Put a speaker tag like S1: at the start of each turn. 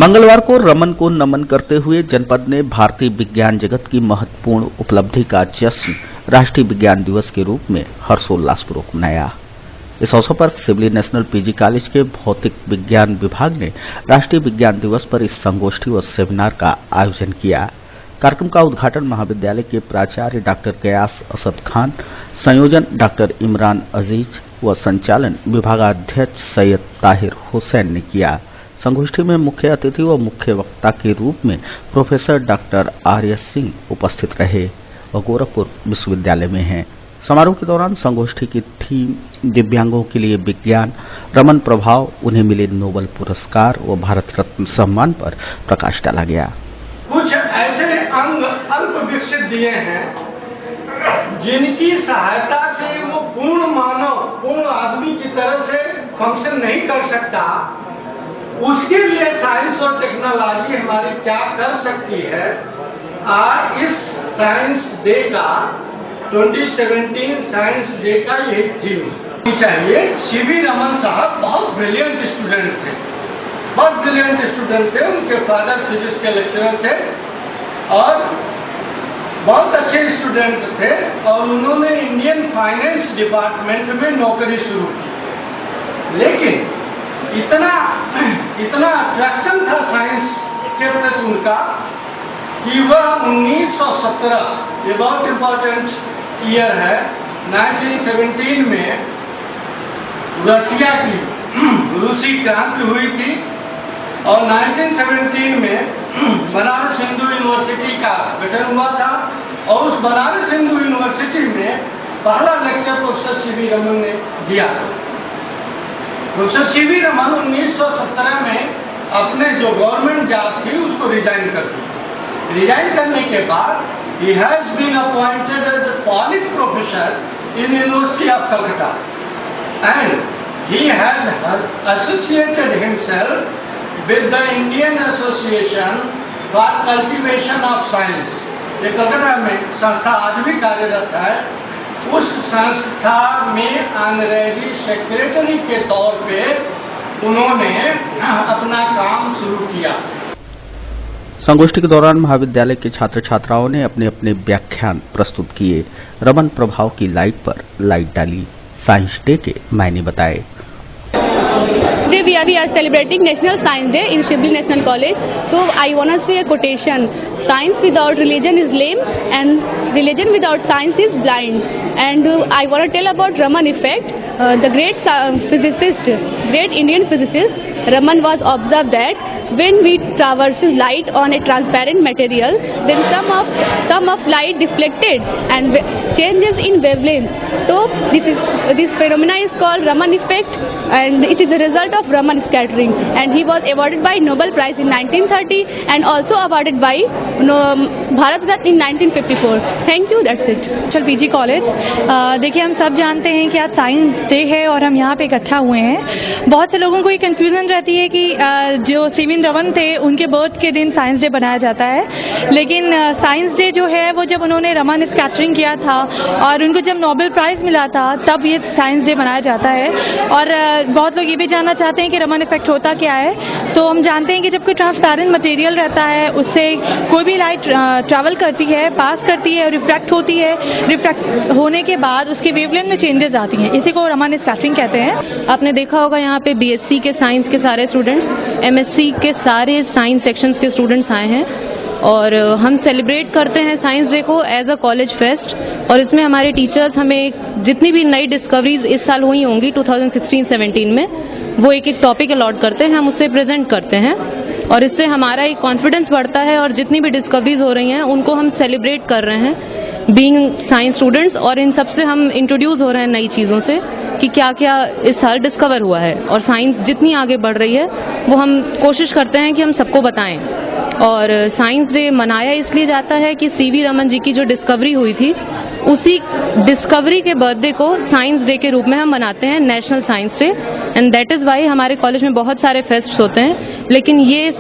S1: मंगलवार को रमन को नमन करते हुए जनपद ने भारतीय विज्ञान जगत की महत्वपूर्ण उपलब्धि का जश्न राष्ट्रीय विज्ञान दिवस के रूप में हर्षोल्लासपूर्वक मनाया। इस अवसर पर सिवली नेशनल पीजी कॉलेज के भौतिक विज्ञान विभाग ने राष्ट्रीय विज्ञान दिवस पर इस संगोष्ठी व सेमिनार का आयोजन किया। कार्यक्रम का उद्घाटन महाविद्यालय के प्राचार्य डॉक्टर गयास असद खान, संयोजन डॉक्टर इमरान अजीज व संचालन विभागाध्यक्ष सैयद ताहिर हुसैन ने किया। संगोष्ठी में मुख्य अतिथि व मुख्य वक्ता के रूप में प्रोफेसर डॉक्टर आर्य सिंह उपस्थित रहे और गोरखपुर विश्वविद्यालय में हैं। समारोह के दौरान संगोष्ठी की थीम दिव्यांगों के लिए विज्ञान, रमन प्रभाव, उन्हें मिले नोबेल पुरस्कार व भारत रत्न सम्मान पर प्रकाश डाला गया।
S2: कुछ ऐसे अंग अल्प विकसित दिए हैं जिनकी सहायता से वो पूर्ण मानव, पूर्ण आदमी की तरह से फंक्शन नहीं कर सकता। उसके लिए साइंस और टेक्नोलॉजी हमारी क्या कर सकती है। आज इस साइंस डे का 2017 साइंस डे का यही थीम चाहिए। सीवी रमन साहब बहुत ब्रिलियंट स्टूडेंट थे, बहुत ब्रिलियंट स्टूडेंट थे। उनके फादर फिजिक्स के लेक्चरर थे और बहुत अच्छे स्टूडेंट थे और उन्होंने इंडियन फाइनेंस डिपार्टमेंट में नौकरी शुरू की। लेकिन इतना अट्रैक्शन था साइंस के प्रति उनका कि वह 1917, ये बहुत इंपॉर्टेंट ईयर है, 1917 में रशिया की रूसी क्रांति हुई थी और 1917 में बनारस हिंदू यूनिवर्सिटी का गठन हुआ था और उस बनारस हिंदू यूनिवर्सिटी में पहला लेक्चर प्रोफेसर सीवी रमन ने दिया। प्रोफेसर सीवी रमन 1917 में अपने जो गवर्नमेंट जॉब थी उसको रिजाइन कर दी। रिजाइन करने के बाद he has been appointed as a Pollitt Professor in University of Calcutta and he has associated himself with the Indian Association for Cultivation of Science। ये कलकत्ता में संस्था आज भी कार्यरत है। उस संस्था में ऑनरेरी सेक्रेटरी के तौर पे उन्होंने अपना काम शुरू किया।
S1: संगोष्ठी के दौरान महाविद्यालय के छात्र छात्राओं ने अपने अपने व्याख्यान प्रस्तुत किए। रमन प्रभाव की लाइट पर लाइट डाली, साइंस डे के मायने बताए।
S3: We are celebrating National Science Day in Shibli National College. So I want to say a quotation: "Science without religion is lame, and religion without science is blind." And I want to tell about Raman effect. The great physicist, great Indian physicist Raman was observed that when we traverse light on a transparent material, then some of light deflected and changes in wavelength. So this phenomena is called Raman effect, and it is the result of Raman scattering. And he was awarded by Nobel Prize in 1930 and also awarded by Bharat Ratna in 1954. Thank you. That's it.
S4: चल PG college. देखिए, हम सब जानते हैं कि आज science day है और हम यहाँ पे इकट्ठा हुए हैं। बहुत से लोगों को ये कंफ्यूजन रहती है कि जो सीवी रमन थे उनके बर्थ के दिन साइंस डे बनाया जाता है, लेकिन साइंस डे जो है वो जब उन्होंने रमन स्कैटरिंग किया था और उनको जब नोबेल प्राइज मिला था तब ये साइंस डे मनाया जाता है। और बहुत लोग ये भी जानना चाहते हैं कि रमन इफेक्ट होता क्या है। तो हम जानते हैं कि जब कोई ट्रांसपेरेंट मटेरियल रहता है उससे कोई भी लाइट ट्रैवल करती है, पास करती है और रिफ्रैक्ट होती है। रिफ्रैक्ट होने के बाद उसके वेवलेंथ में चेंजेस आती हैं, इसी को रमन स्कैटरिंग कहते हैं।
S5: आपने देखा होगा यहाँ पे बीएससी के साइंस के सारे स्टूडेंट्स, एमएससी के सारे साइंस सेक्शंस के स्टूडेंट्स आए हैं और हम सेलिब्रेट करते हैं साइंस डे को एज अ कॉलेज फेस्ट। और इसमें हमारे टीचर्स हमें जितनी भी नई डिस्कवरीज इस साल हुई होंगी 2016-17 में, वो एक एक टॉपिक अलॉट करते हैं, हम उससे प्रेजेंट करते हैं और इससे हमारा एक कॉन्फिडेंस बढ़ता है और जितनी भी डिस्कवरीज हो रही हैं उनको हम सेलिब्रेट कर रहे हैं बीइंग साइंस स्टूडेंट्स। और इन सब से हम इंट्रोड्यूस हो रहे हैं नई चीज़ों से कि क्या क्या इस साल डिस्कवर हुआ है। और साइंस जितनी आगे बढ़ रही है वो हम कोशिश करते हैं कि हम सबको बताएं। और साइंस डे मनाया इसलिए जाता है कि सीवी रमन जी की जो डिस्कवरी हुई थी उसी डिस्कवरी के बर्थडे को साइंस डे के रूप में हम मनाते हैं, national science day. And that is why हमारे कॉलेज में बहुत सारे फेस्ट्स होते हैं, लेकिन ये